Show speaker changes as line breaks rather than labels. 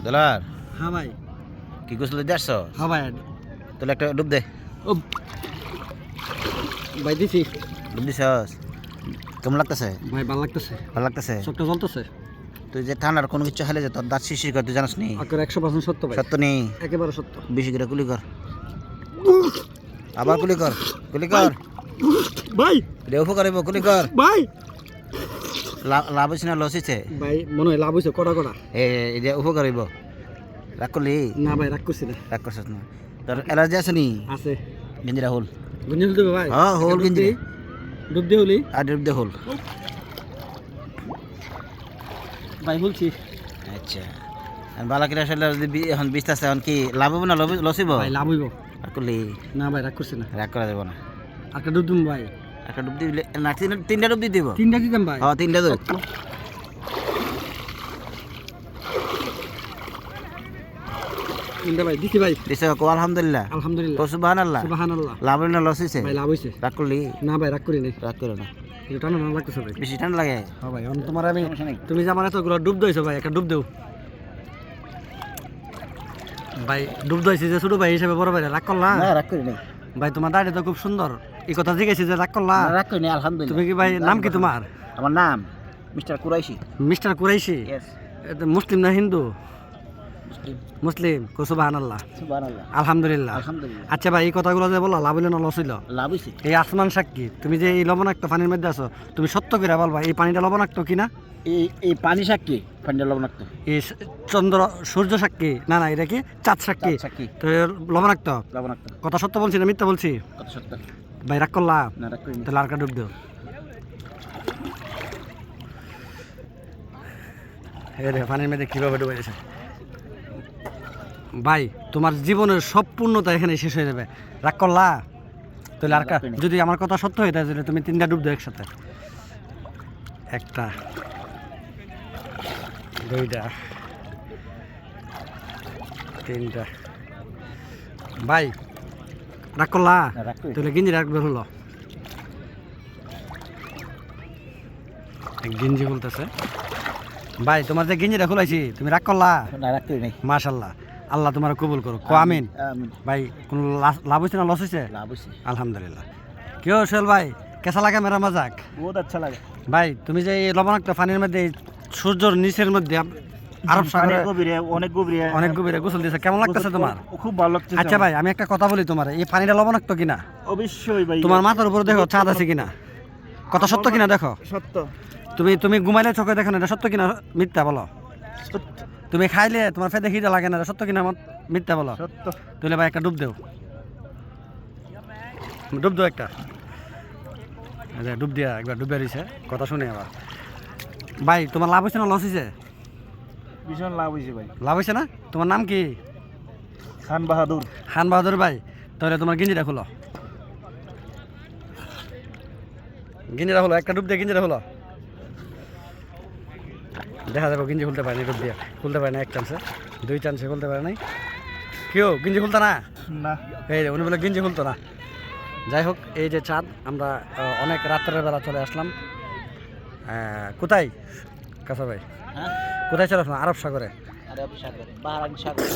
Dollar
হ্যাঁ ভাই।
কি গোসল দিতে আসছো?
হ্যাঁ ভাই।
তাহলে একটা ডুব দে।
ও ভাই দিছি।
ডুব দিছস? কেমন লাগতেছে?
ভাই ভালো লাগতেছে।
ভালো লাগতেছে?
চোখটা জ্বলতেছে।
তুই যে ঠান্ডার কোনো কিছু খেলে যে তোর দাঁত শিরশির করে তুই জানিস নি?
আকার 100% সত্য ভাই।
সত্য নেই?
একেবারে সত্য।
বেশি করে কুলি কর। আবার কুলি কর। কুলি কর।
ভাই
রেউ করিব কুলি কর।
ভাই
লাভ হইছে না লস হইছে?
ভাই মনে হয় লাভ হইছে কড়া কড়া।
এই যে উপকার হইব। রাগ করলি?
না ভাই রাগ করছি না।
রাগ করছিস না? তোর অ্যালার্জি আছে নি?
আছে।
গেঞ্জিরা হোল।
গুঞ্জি দেবে ভাই?
হ্যাঁ হোল গেঞ্জি।
ডুব দিয়ে হলি?
আর ডুব দে হোল।
ভাই বলছি।
আচ্ছা আর বালাকিরা আসলে যদি এখন বিস্তার আছে এখন কি লাভ হবে না লস হইব?
ভাই লাভ হইব।
রাগ করলি?
না ভাই রাগ করছি না।
রাগ করা যাবে না।
একটা ডুব দিম ভাই।
একটা ডুব দিলে না তিনটা ডুব দিয়ে দিব।
তিনটা দিতাম ভাই।
হ্যাঁ তিনটা ডুব।
তিনটা ভাই দিছি ভাই।
দিছে কো আলহামদুলিল্লাহ।
আলহামদুলিল্লাহ।
কো সুবহানাল্লাহ।
সুবহানাল্লাহ।
লাভ হইল না লস হইছে?
ভাই লাভ হইছে।
রাগ করলি?
না ভাই রাগ করি নাই।
রাগ করো না।
এটা টানা না লাগতেছে ভাই।
বেশি ঠান্ডা লাগে?
হ্যাঁ ভাই এখন তোমার আমি
সমস্যা নাই।
তুমি যে আমার এতগুলো ডুব দিয়েছো ভাই একটা ডুব দেও ভাই। ডুব দিয়েছি যে ছোট ভাই হিসেবে বড় ভাই রাগ করলা?
না রাগ করি নাই।
ভাই তোমার দাড়ি তো খুব সুন্দর। এই কথা জিজ্ঞেসি যে রাগ করলা?
না, রাগ করি নাই আলহামদুলিল্লাহ।
তুমি কি ভাই নাম কি তোমার?
আমার নাম mister Qureshi.
Mister Qureshi?
Yes.
এটা মুসলিম না হিন্দু?
মুসলিম।
মুসলিম। কো সুবহানাল্লাহ।
সুবহানাল্লাহ।
আলহামদুলিল্লাহ।
আলহামদুলিল্লাহ।
আচ্ছা ভাই এই কথাগুলো যে বললা লাভ হইলো না লস হইলো?
লাভ হইছে।
এই আসমান সাক্ষী তুমি যে এই লবণাক্ত পানির মধ্যে আছো তুমি সত্য করে বলবা এই পানিটা লবণাক্ত কিনা?
এই পানি সাক্ষী পানিটা লবণাক্ত।
এই চন্দ্র সূর্য সাক্ষী? না না এটা কি চাঁদ সাক্ষী?
সাক্ষী।
তো লবণাক্ত
লবণাক্ত।
কথা সত্য বলছি না মিথ্যা বলছি?
কত সত্য?
ভাই রাগ করলা?
না রাগ করি নাই।
তাহলে আর কা ডুব দেও। এই রে পানির মধ্যে কিভাবে ডুবে গেছে ভাই। তোমার জীবনের সব পূর্ণতা এখানে শেষ হয়ে যাবে। রাগ করলা? তাহলে আর কা যদি আমার কথা সত্য হয়ে থাকে তাহলে তুমি তিনটা ডুব দেও একসাথে। একটা, দুইটা, তিনটা। ভাই রাগ করলা?
না, রাগ করি নাই।
তাহলে গিঞ্জি রাগ বের হলো। গিঞ্জি খুলতেছে ভাই। তোমার যে গিঞ্জিটা খুলাইছি তুমি রাগ করলা?
না রাগ করি নাই।
মাশাল্লাহ। আল্লাহ তোমার কবুল করো। কো আমিন।
আমিন।
ভাই কোনো লাভ হয়েছে না লস হয়েছে?
লাভ হইছে।
আলহামদুলিল্লাহ। কেউ সোহেল ভাই কেসা লাগে মেরা মজাক?
বহুত আচ্ছা লাগে।
ভাই তুমি যে এই লবণাক্ত পানির মধ্যে এই সূর্যর নিচের মধ্যে আরব সাগরে অনেক গভীরে গোসল দিয়েছে, কেমন লাগতেছে তোমার?
খুব ভালো লাগছে।
আচ্ছা ভাই আমি একটা কথা বলি তোমার, এই পানিটা লবণাক্ত কিনা?
অবশ্যই ভাই।
তোমার মাথার উপরে দেখো চাঁদ আছে কিনা? কথা সত্য কিনা দেখো।
সত্য।
তুমি ঘুমাইলে চোখে দেখো না, এটা সত্য কিনা মিথ্যা বলো?
সত্য।
তুমি খাইলে তোমার ফেদে খিদে লাগে না, এটা সত্য কিনা মিথ্যা বলো?
সত্য।
তাহলে ভাই একটা ডুব দেও। ডুব দেও একটা। আচ্ছা ডুব দিয়া একবার ডুবে রয়েছে কথা শুনে আবার। ভাই তোমার লাভ হয়েছে না লস হয়েছে?
ভীষণ লাভ হয়েছে ভাই।
লাভ হয়েছে না? তোমার নাম কি?
খান বাহাদুর।
খান বাহাদুর ভাই। তাহলে তোমার গেঞ্জিটা খুলো। গেঞ্জিটা হলো একটা ডুব দিয়ে গেঞ্জিটা হলো। দেখা যাবে গেঞ্জি খুলতে পারেনি ডুব দিয়ে। খুলতে পারে না এক চান্সে, দুই চান্সে খুলতে পারে নাই। কেউ গেঞ্জি খুলতো না?
না।
এই উনি বলে গেঞ্জি খুলতো না। যাই হোক এই যে চাঁদ আমরা অনেক রাত্রের বেলা চলে আসলাম। কোথায় কাসা ভাই?
হ্যাঁ
কোথায় চলে আসলাম? আরব সাগরে।
আরব সাগর, বাহারাইন সাগর।